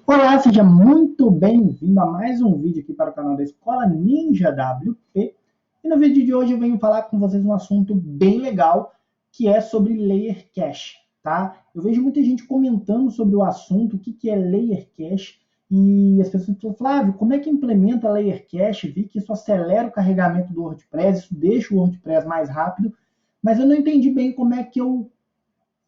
Olá, seja muito bem-vindo a mais um vídeo aqui para o canal da Escola Ninja WP. E no vídeo de hoje eu venho falar com vocês um assunto bem legal, que é sobre Layer Cache, tá? Eu vejo muita gente comentando sobre o assunto, o que é Layer Cache, e as pessoas falam, Flávio, como é que implementa Layer Cache? Vi que isso acelera o carregamento do WordPress, isso deixa o WordPress mais rápido, mas eu não entendi bem como é que eu...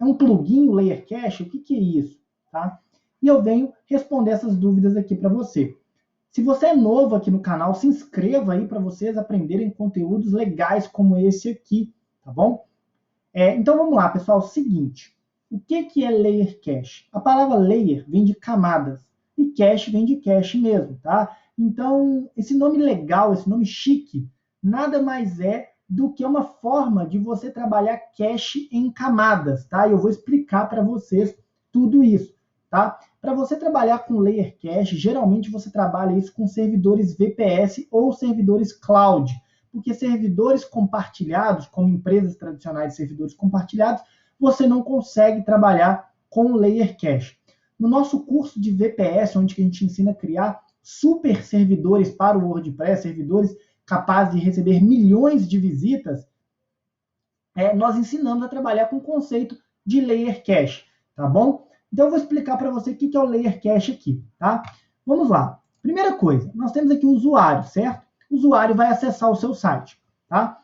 É um plugin, o Layer Cache? O que é isso, tá? E eu venho responder essas dúvidas aqui para você. Se você é novo aqui no canal, se inscreva aí para vocês aprenderem conteúdos legais como esse aqui, tá bom? Então vamos lá, pessoal. Seguinte, o que é Layer Cache? A palavra layer vem de camadas e cache vem de cache mesmo, tá? Então, esse nome legal, esse nome chique, nada mais é do que uma forma de você trabalhar cache em camadas, tá? Eu vou explicar para vocês tudo isso, tá? Para você trabalhar com Layer Cache, geralmente você trabalha isso com servidores VPS ou servidores cloud, porque servidores compartilhados, como empresas tradicionais de servidores compartilhados, você não consegue trabalhar com Layer Cache. No nosso curso de VPS, onde a gente ensina a criar super servidores para o WordPress, servidores capazes de receber milhões de visitas, nós ensinamos a trabalhar com o conceito de Layer Cache, tá bom? Então eu vou explicar para você o que é o Layer Cache aqui, tá? Vamos lá. Primeira coisa, nós temos aqui o usuário, certo? O usuário vai acessar o seu site, tá?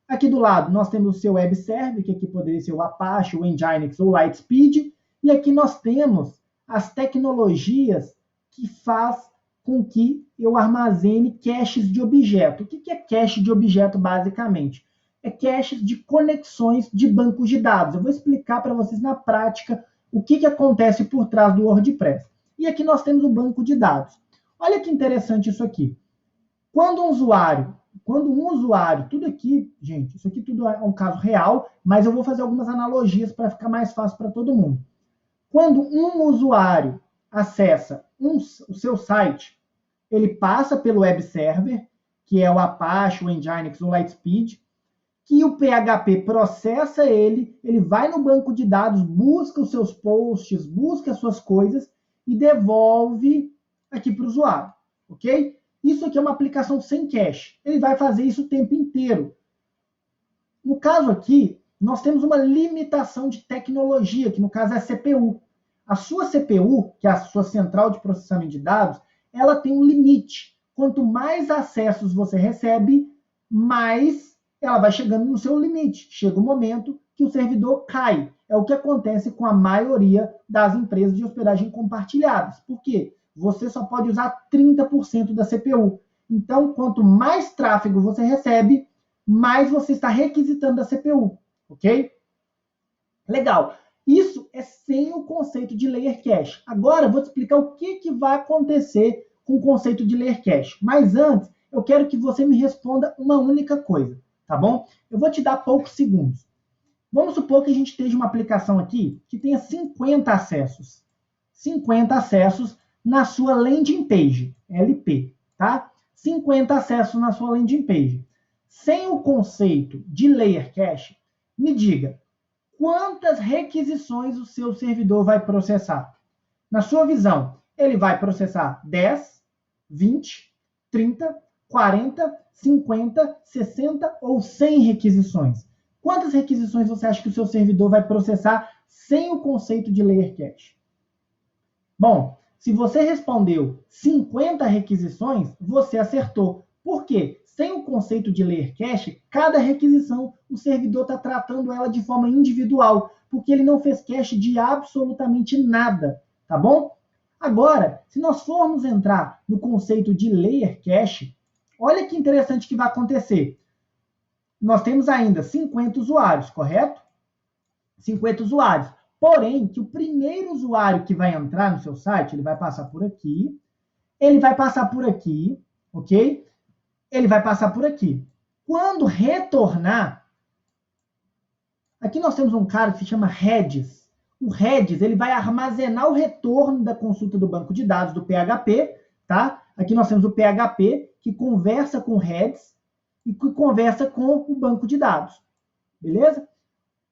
Aqui do lado nós temos o seu web server, que aqui poderia ser o Apache, o Nginx ou o Lightspeed, e aqui nós temos as tecnologias que faz com que eu armazene caches de objeto. O que é cache de objeto, basicamente? É caches de conexões de bancos de dados. Eu vou explicar para vocês na prática o que acontece por trás do WordPress. E aqui nós temos o banco de dados. Olha que interessante isso aqui. Quando um usuário, tudo aqui, gente, isso aqui tudo é um caso real, mas eu vou fazer algumas analogias para ficar mais fácil para todo mundo. Quando um usuário acessa o seu site, ele passa pelo web server, que é o Apache, o Nginx, o Lightspeed, que o PHP processa ele vai no banco de dados, busca os seus posts, busca as suas coisas e devolve aqui para o usuário, ok? Isso aqui é uma aplicação sem cache. Ele vai fazer isso o tempo inteiro. No caso aqui, nós temos uma limitação de tecnologia, que no caso é a CPU. A sua CPU, que é a sua central de processamento de dados, ela tem um limite. Quanto mais acessos você recebe, mais ela vai chegando no seu limite. Chega um momento que o servidor cai. É o que acontece com a maioria das empresas de hospedagem compartilhadas. Por quê? Você só pode usar 30% da CPU. Então, quanto mais tráfego você recebe, mais você está requisitando da CPU, ok? Legal. Isso é sem o conceito de Layer Cache. Agora, eu vou te explicar o que vai acontecer com o conceito de Layer Cache. Mas antes, eu quero que você me responda uma única coisa, tá bom? Eu vou te dar poucos segundos. Vamos supor que a gente esteja uma aplicação aqui que tenha 50 acessos. 50 acessos na sua landing page, LP, tá? 50 acessos na sua landing page. Sem o conceito de Layer Cache, me diga, quantas requisições o seu servidor vai processar? Na sua visão, ele vai processar 10, 20, 30, 40, 50, 60 ou 100 requisições? Quantas requisições você acha que o seu servidor vai processar sem o conceito de Layer Cache? Bom, se você respondeu 50 requisições, você acertou. Por quê? Sem o conceito de Layer Cache, cada requisição, o servidor está tratando ela de forma individual, porque ele não fez cache de absolutamente nada, tá bom? Agora, se nós formos entrar no conceito de Layer Cache, olha que interessante que vai acontecer. Nós temos ainda 50 usuários, correto? 50 usuários. Porém, que o primeiro usuário que vai entrar no seu site, ele vai passar por aqui, ele vai passar por aqui, ok? Ele vai passar por aqui. Quando retornar, aqui nós temos um cara que se chama Redis. O Redis, ele vai armazenar o retorno da consulta do banco de dados do PHP, tá? Aqui nós temos o PHP, que conversa com o Redis e que conversa com o banco de dados, beleza?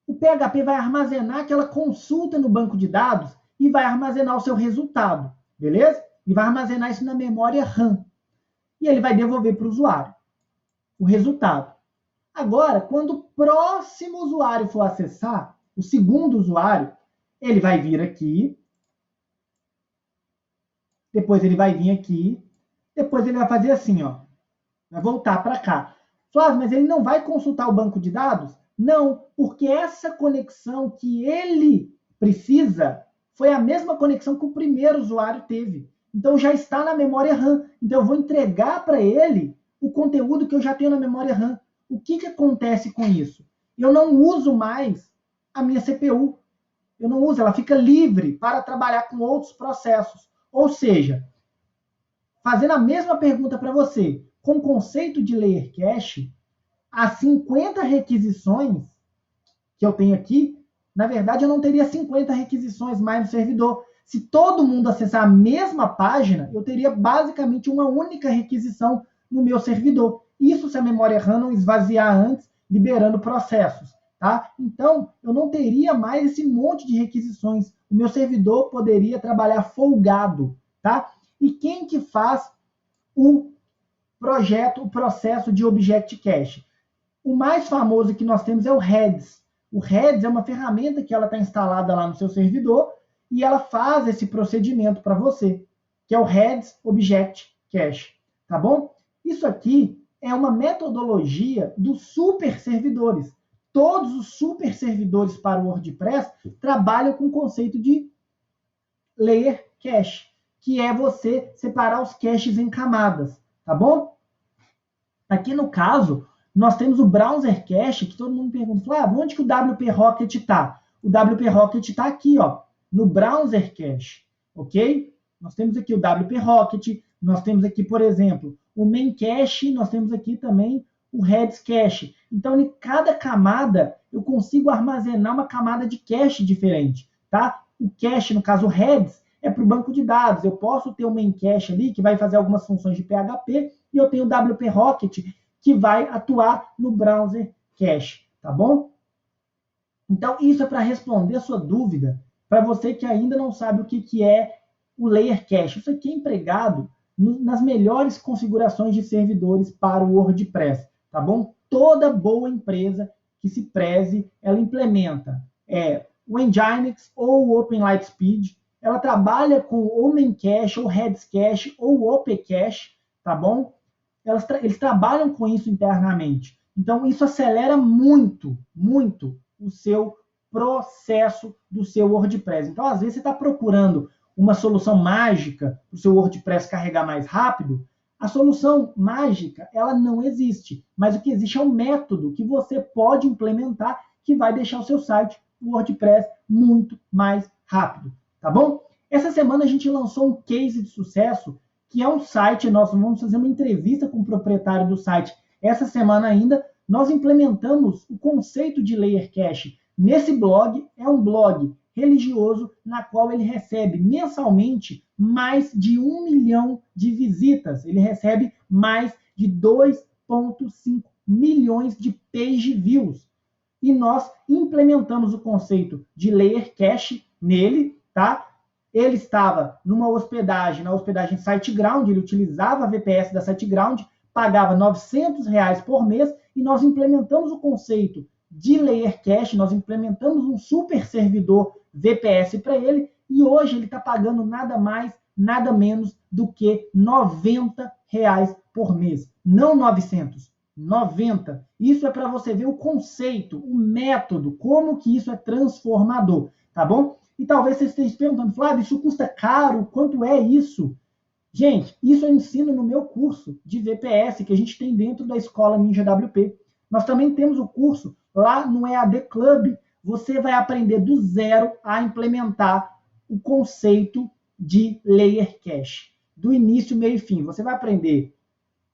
O PHP vai armazenar aquela consulta no banco de dados e vai armazenar o seu resultado, beleza? Ele vai armazenar isso na memória RAM e ele vai devolver para o usuário o resultado. Agora, quando o próximo usuário for acessar, o segundo usuário, ele vai vir aqui, depois ele vai vir aqui, depois ele vai fazer assim, ó, vai voltar para cá. Flávio, mas ele não vai consultar o banco de dados? Não, porque essa conexão que ele precisa foi a mesma conexão que o primeiro usuário teve. Então já está na memória RAM. Então eu vou entregar para ele o conteúdo que eu já tenho na memória RAM. O que acontece com isso? Eu não uso mais a minha CPU. Eu não uso, ela fica livre para trabalhar com outros processos. Ou seja, fazendo a mesma pergunta para você, com o conceito de layer cache, as 50 requisições que eu tenho aqui, na verdade eu não teria 50 requisições mais no servidor. Se todo mundo acessar a mesma página, eu teria basicamente uma única requisição no meu servidor. Isso se a memória RAM não esvaziar antes, liberando processos. Tá? Então, eu não teria mais esse monte de requisições. O meu servidor poderia trabalhar folgado. Tá? E quem que faz o projeto, o processo de Object Cache? O mais famoso que nós temos é o Redis. O Redis é uma ferramenta que ela está instalada lá no seu servidor e ela faz esse procedimento para você, que é o Redis Object Cache. Tá bom? Isso aqui é uma metodologia dos super servidores. Todos os super servidores para o WordPress trabalham com o conceito de layer cache, que é você separar os caches em camadas, tá bom? Aqui no caso, nós temos o Browser Cache, que todo mundo pergunta, Flávio, onde que o WP Rocket está? O WP Rocket está aqui, ó, no Browser Cache, ok? Nós temos aqui o WP Rocket, nós temos aqui, por exemplo, o Main Cache, nós temos aqui também o Redis Cache. Então, em cada camada, eu consigo armazenar uma camada de cache diferente, tá? O cache, no caso, o Redis, é para o banco de dados. Eu posso ter o Main Cache ali, que vai fazer algumas funções de PHP, e eu tenho o WP Rocket, que vai atuar no Browser Cache, tá bom? Então, isso é para responder a sua dúvida, para você que ainda não sabe o que é o Layer Cache. Isso aqui é empregado nas melhores configurações de servidores para o WordPress, tá bom? Toda boa empresa que se preze, ela implementa o Nginx ou o OpenLightspeed, ela trabalha com o Main Cache, ou Redis Cache, ou o OP Cache, tá bom? Eles trabalham com isso internamente. Então, isso acelera muito, muito o seu processo do seu WordPress. Então, às vezes, você está procurando uma solução mágica para o seu WordPress carregar mais rápido. A solução mágica, ela não existe. Mas o que existe é um método que você pode implementar que vai deixar o seu site, o WordPress, muito mais rápido. Tá bom? Essa semana a gente lançou um case de sucesso, que é um site, nós vamos fazer uma entrevista com o proprietário do site essa semana ainda. Nós implementamos o conceito de Layer Cache nesse blog. É um blog religioso na qual ele recebe mensalmente mais de 1 milhão de visitas. Ele recebe mais de 2,5 milhões de page views. E nós implementamos o conceito de Layer Cache nele, tá? Ele estava numa hospedagem, na hospedagem SiteGround, ele utilizava a VPS da SiteGround, pagava R$900 por mês, e nós implementamos o conceito de Layer Cache, nós implementamos um super servidor VPS para ele, e hoje ele está pagando nada mais, nada menos do que R$90 por mês. Não 900, 90. Isso é para você ver o conceito, o método, como que isso é transformador, tá bom? E talvez você esteja perguntando, Flávio, isso custa caro? Quanto é isso? Gente, isso eu ensino no meu curso de VPS que a gente tem dentro da Escola Ninja WP. Nós também temos o curso lá no EAD Club. Você vai aprender do zero a implementar o conceito de Layer Cache. Do início, meio e fim. Você vai aprender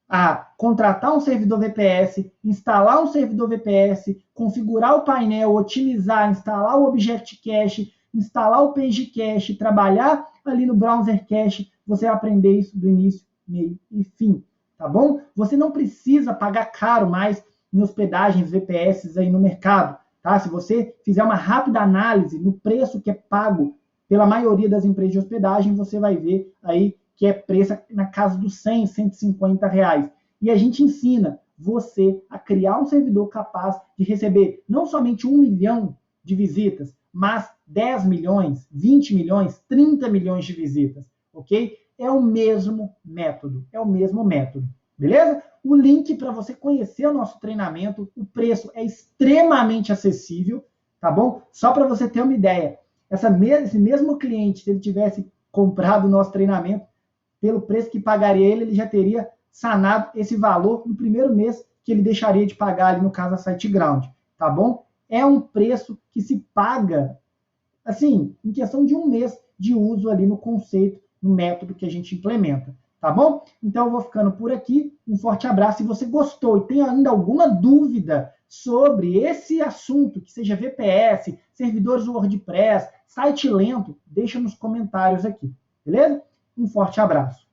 a contratar um servidor VPS, instalar um servidor VPS, configurar o painel, otimizar, instalar o Object Cache, instalar o Page Cache, trabalhar ali no Browser Cache. Você vai aprender isso do início, meio e fim, tá bom? Você não precisa pagar caro mais em hospedagens VPS aí no mercado, tá? Se você fizer uma rápida análise no preço que é pago pela maioria das empresas de hospedagem, você vai ver aí que é preço na casa dos 100, 150 reais. E a gente ensina você a criar um servidor capaz de receber não somente 1 milhão de visitas, mas 10 milhões, 20 milhões, 30 milhões de visitas, ok? É o mesmo método, beleza? O link para você conhecer o nosso treinamento, o preço é extremamente acessível, tá bom? Só para você ter uma ideia, esse mesmo cliente, se ele tivesse comprado o nosso treinamento, pelo preço que pagaria ele já teria sanado esse valor no primeiro mês que ele deixaria de pagar ali no caso da SiteGround, tá bom? É um preço que se paga, assim, em questão de um mês de uso ali no conceito, no método que a gente implementa, tá bom? Então eu vou ficando por aqui, um forte abraço. Se você gostou e tem ainda alguma dúvida sobre esse assunto, que seja VPS, servidores WordPress, site lento, deixa nos comentários aqui, beleza? Um forte abraço.